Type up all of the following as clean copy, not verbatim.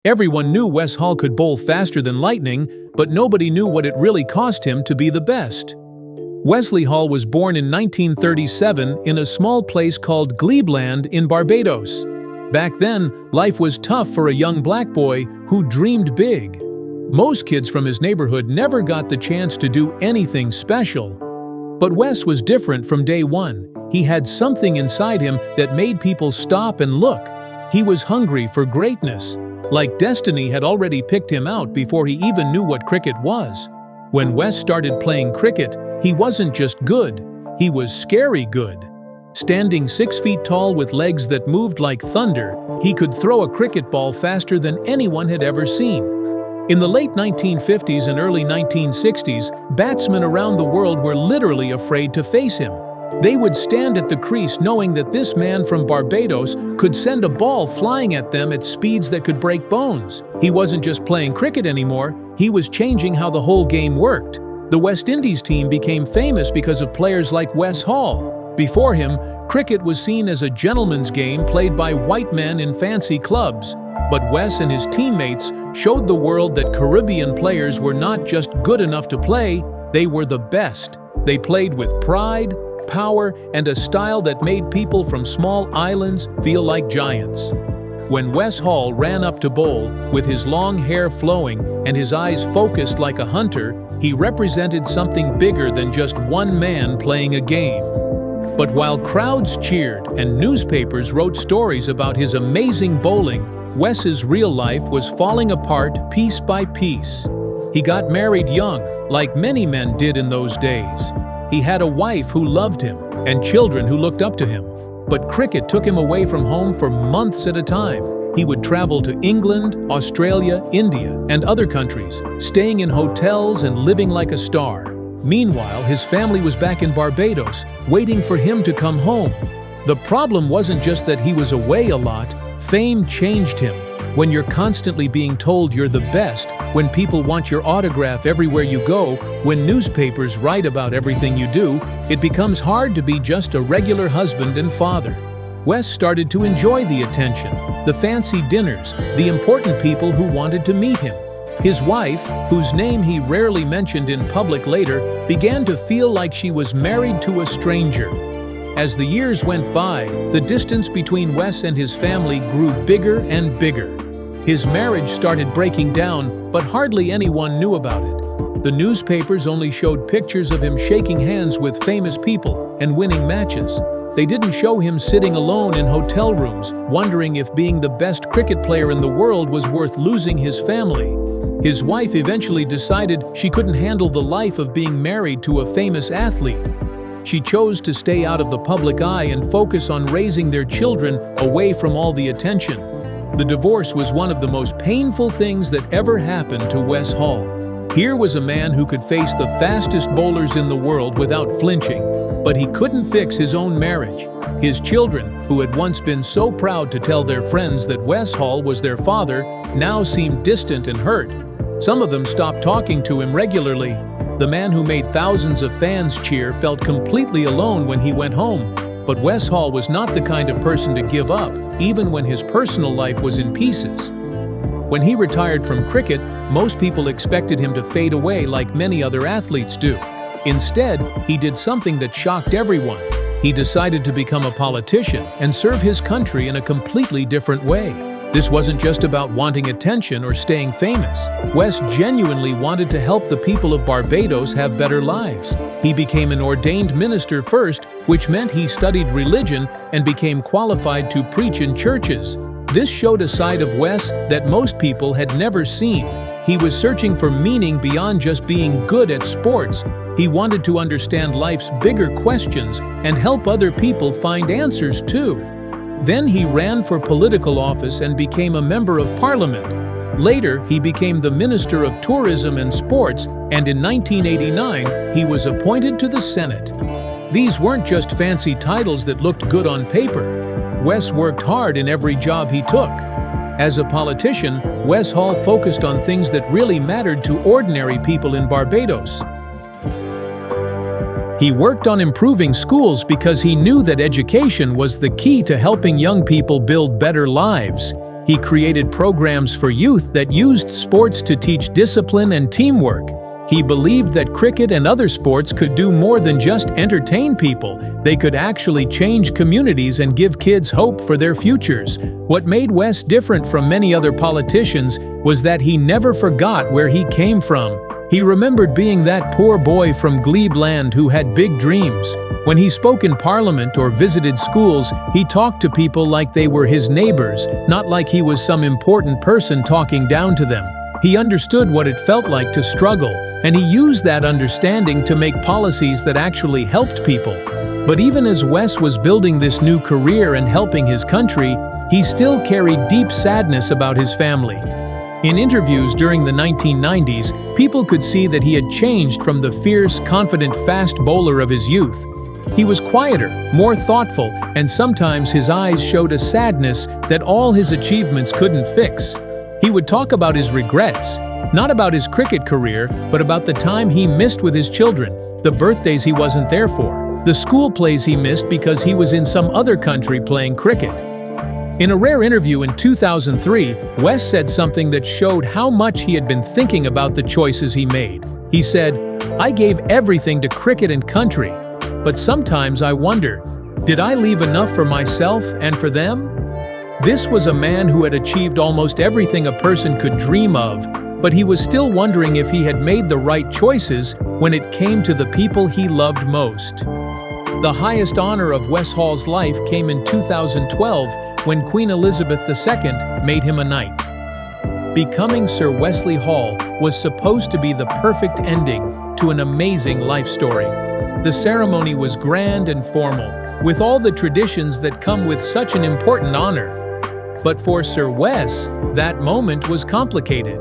Everyone knew Wes Hall could bowl faster than lightning, but nobody knew what it really cost him to be the best. Wesley Hall was born in 1937 in a small place called Glebeland in Barbados. Back then, life was tough for a young black boy who dreamed big. Most kids from his neighborhood never got the chance to do anything special. But Wes was different from day one. He had something inside him that made people stop and look. He was hungry for greatness. Like destiny had already picked him out before he even knew what cricket was. When Wes started playing cricket, he wasn't just good, he was scary good. Standing 6 feet tall with legs that moved like thunder, he could throw a cricket ball faster than anyone had ever seen. In the late 1950s and early 1960s, batsmen around the world were literally afraid to face him. They would stand at the crease knowing that this man from Barbados could send a ball flying at them at speeds that could break bones. He wasn't just playing cricket anymore, he was changing how the whole game worked. The West Indies team became famous because of players like Wes Hall. Before him, cricket was seen as a gentleman's game played by white men in fancy clubs. But Wes and his teammates showed the world that Caribbean players were not just good enough to play, they were the best. They played with pride, power, and a style that made people from small islands feel like giants. When Wes Hall ran up to bowl, with his long hair flowing and his eyes focused like a hunter, he represented something bigger than just one man playing a game. But while crowds cheered and newspapers wrote stories about his amazing bowling, Wes's real life was falling apart piece by piece. He got married young, like many men did in those days. He had a wife who loved him and children who looked up to him. But cricket took him away from home for months at a time. He would travel to England, Australia, India, and other countries, staying in hotels and living like a star. Meanwhile, his family was back in Barbados, waiting for him to come home. The problem wasn't just that he was away a lot, fame changed him. When you're constantly being told you're the best, when people want your autograph everywhere you go, when newspapers write about everything you do, it becomes hard to be just a regular husband and father. Wes started to enjoy the attention, the fancy dinners, the important people who wanted to meet him. His wife, whose name he rarely mentioned in public later, began to feel like she was married to a stranger. As the years went by, the distance between Wes and his family grew bigger and bigger. His marriage started breaking down, but hardly anyone knew about it. The newspapers only showed pictures of him shaking hands with famous people and winning matches. They didn't show him sitting alone in hotel rooms, wondering if being the best cricket player in the world was worth losing his family. His wife eventually decided she couldn't handle the life of being married to a famous athlete. She chose to stay out of the public eye and focus on raising their children away from all the attention. The divorce was one of the most painful things that ever happened to Wes Hall. Here was a man who could face the fastest bowlers in the world without flinching, but he couldn't fix his own marriage. His children, who had once been so proud to tell their friends that Wes Hall was their father, now seemed distant and hurt. Some of them stopped talking to him regularly. The man who made thousands of fans cheer felt completely alone when he went home. But Wes Hall was not the kind of person to give up, even when his personal life was in pieces. When he retired from cricket, most people expected him to fade away like many other athletes do. Instead, he did something that shocked everyone. He decided to become a politician and serve his country in a completely different way. This wasn't just about wanting attention or staying famous. Wes genuinely wanted to help the people of Barbados have better lives. He became an ordained minister first, which meant he studied religion and became qualified to preach in churches. This showed a side of Wes that most people had never seen. He was searching for meaning beyond just being good at sports. He wanted to understand life's bigger questions and help other people find answers too. Then he ran for political office and became a member of parliament. Later, he became the Minister of Tourism and Sports, and in 1989, he was appointed to the Senate. These weren't just fancy titles that looked good on paper. Wes worked hard in every job he took. As a politician, Wes Hall focused on things that really mattered to ordinary people in Barbados. He worked on improving schools because he knew that education was the key to helping young people build better lives. He created programs for youth that used sports to teach discipline and teamwork. He believed that cricket and other sports could do more than just entertain people. They could actually change communities and give kids hope for their futures. What made Wes different from many other politicians was that he never forgot where he came from. He remembered being that poor boy from Glebe who had big dreams. When he spoke in Parliament or visited schools, he talked to people like they were his neighbors, not like he was some important person talking down to them. He understood what it felt like to struggle, and he used that understanding to make policies that actually helped people. But even as Wes was building this new career and helping his country, he still carried deep sadness about his family. In interviews during the 1990s, people could see that he had changed from the fierce, confident fast bowler of his youth. He was quieter, more thoughtful, and sometimes his eyes showed a sadness that all his achievements couldn't fix. He would talk about his regrets, not about his cricket career, but about the time he missed with his children, the birthdays he wasn't there for, the school plays he missed because he was in some other country playing cricket. In a rare interview in 2003, Wes said something that showed how much he had been thinking about the choices he made. He said, "I gave everything to cricket and country, but sometimes I wonder, did I leave enough for myself and for them?" This was a man who had achieved almost everything a person could dream of, but he was still wondering if he had made the right choices when it came to the people he loved most. The highest honor of Wes Hall's life came in 2012 when Queen Elizabeth II made him a knight. Becoming Sir Wesley Hall was supposed to be the perfect ending to an amazing life story. The ceremony was grand and formal, with all the traditions that come with such an important honor. But for Sir Wes, that moment was complicated.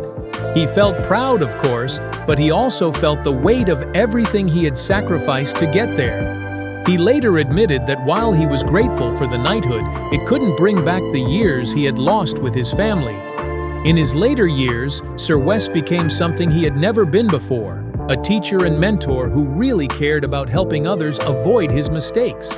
He felt proud, of course, but he also felt the weight of everything he had sacrificed to get there. He later admitted that while he was grateful for the knighthood, it couldn't bring back the years he had lost with his family. In his later years, Sir Wes became something he had never been before, a teacher and mentor who really cared about helping others avoid his mistakes.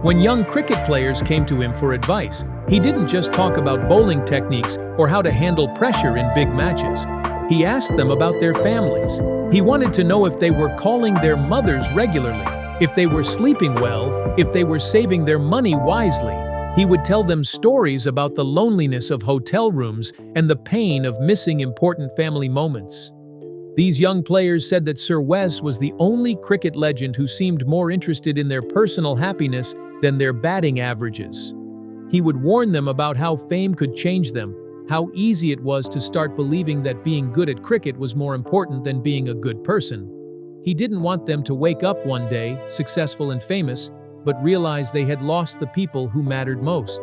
When young cricket players came to him for advice, he didn't just talk about bowling techniques or how to handle pressure in big matches. He asked them about their families. He wanted to know if they were calling their mothers regularly, if they were sleeping well, if they were saving their money wisely. He would tell them stories about the loneliness of hotel rooms and the pain of missing important family moments. These young players said that Sir Wes was the only cricket legend who seemed more interested in their personal happiness than their batting averages. He would warn them about how fame could change them, how easy it was to start believing that being good at cricket was more important than being a good person. He didn't want them to wake up one day, successful and famous, but realize they had lost the people who mattered most.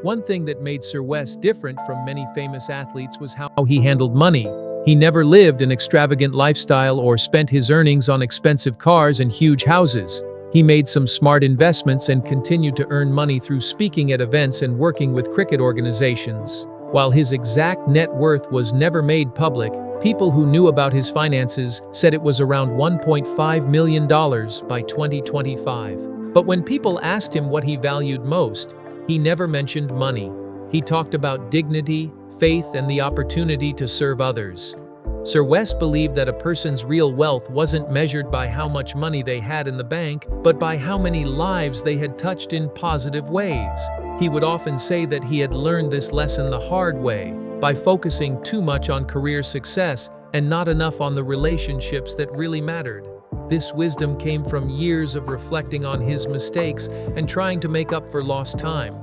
One thing that made Sir Wes different from many famous athletes was how he handled money. He never lived an extravagant lifestyle or spent his earnings on expensive cars and huge houses. He made some smart investments and continued to earn money through speaking at events and working with cricket organizations. While his exact net worth was never made public, people who knew about his finances said it was around $1.5 million by 2025. But when people asked him what he valued most, he never mentioned money. He talked about dignity, faith, and the opportunity to serve others. Sir Wes believed that a person's real wealth wasn't measured by how much money they had in the bank, but by how many lives they had touched in positive ways. He would often say that he had learned this lesson the hard way, by focusing too much on career success and not enough on the relationships that really mattered. This wisdom came from years of reflecting on his mistakes and trying to make up for lost time.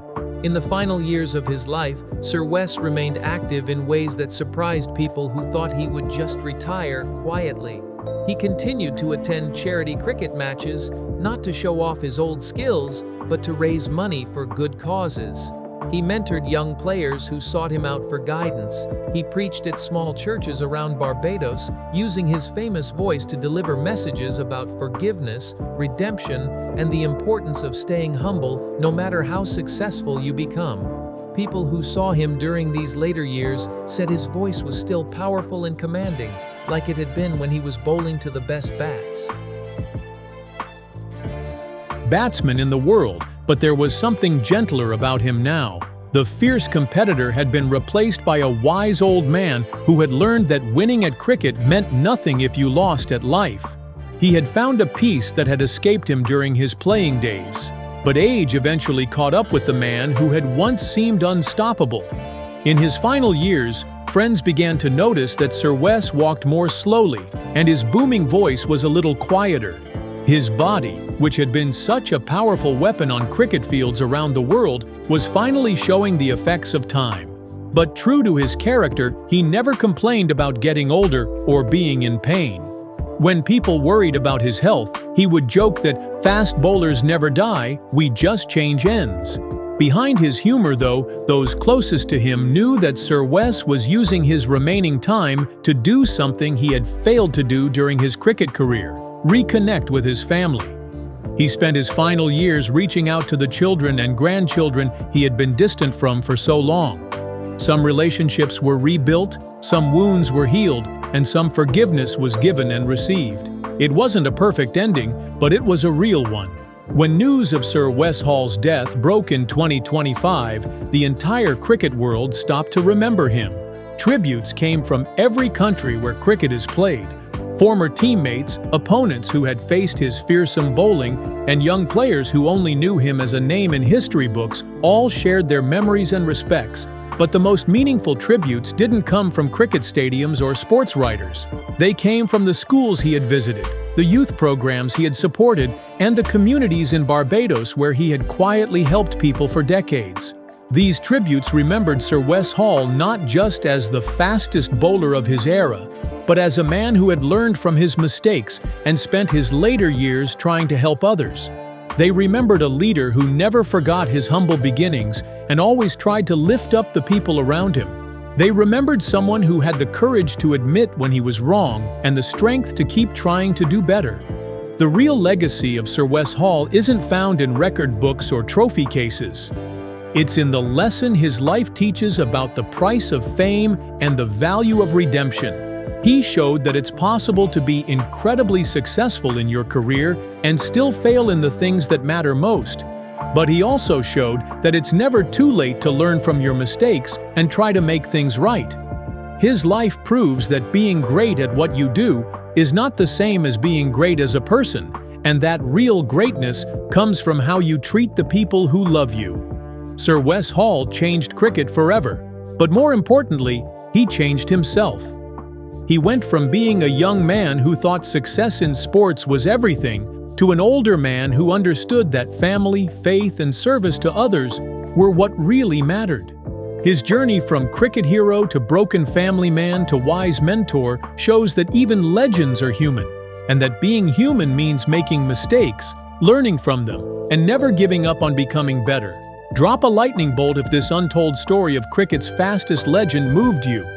In the final years of his life, Sir Wes remained active in ways that surprised people who thought he would just retire quietly. He continued to attend charity cricket matches, not to show off his old skills, but to raise money for good causes. He mentored young players who sought him out for guidance. He preached at small churches around Barbados, using his famous voice to deliver messages about forgiveness, redemption, and the importance of staying humble no matter how successful you become. People who saw him during these later years said his voice was still powerful and commanding, like it had been when he was bowling to the best bats. Batsman in the world, but there was something gentler about him now. The fierce competitor had been replaced by a wise old man who had learned that winning at cricket meant nothing if you lost at life. He had found a peace that had escaped him during his playing days. But age eventually caught up with the man who had once seemed unstoppable. In his final years, friends began to notice that Sir Wes walked more slowly, and his booming voice was a little quieter. His body, which had been such a powerful weapon on cricket fields around the world, was finally showing the effects of time. But true to his character, he never complained about getting older or being in pain. When people worried about his health, he would joke that fast bowlers never die, we just change ends. Behind his humor, though, those closest to him knew that Sir Wes was using his remaining time to do something he had failed to do during his cricket career: reconnect with his family. He spent his final years reaching out to the children and grandchildren he had been distant from for so long. Some relationships were rebuilt, some wounds were healed, and some forgiveness was given and received. It wasn't a perfect ending, but it was a real one. When news of Sir Wes Hall's death broke in 2025, the entire cricket world stopped to remember him. Tributes came from every country where cricket is played. Former teammates, opponents who had faced his fearsome bowling, and young players who only knew him as a name in history books all shared their memories and respects. But the most meaningful tributes didn't come from cricket stadiums or sports writers. They came from the schools he had visited, the youth programs he had supported, and the communities in Barbados where he had quietly helped people for decades. These tributes remembered Sir Wes Hall not just as the fastest bowler of his era, but as a man who had learned from his mistakes and spent his later years trying to help others. They remembered a leader who never forgot his humble beginnings and always tried to lift up the people around him. They remembered someone who had the courage to admit when he was wrong and the strength to keep trying to do better. The real legacy of Sir Wes Hall isn't found in record books or trophy cases. It's in the lesson his life teaches about the price of fame and the value of redemption. He showed that it's possible to be incredibly successful in your career and still fail in the things that matter most. But he also showed that it's never too late to learn from your mistakes and try to make things right. His life proves that being great at what you do is not the same as being great as a person, and that real greatness comes from how you treat the people who love you. Sir Wes Hall changed cricket forever, but more importantly, he changed himself. He went from being a young man who thought success in sports was everything to an older man who understood that family, faith, and service to others were what really mattered. His journey from cricket hero to broken family man to wise mentor shows that even legends are human, and that being human means making mistakes, learning from them, and never giving up on becoming better. Drop a lightning bolt if this untold story of cricket's fastest legend moved you.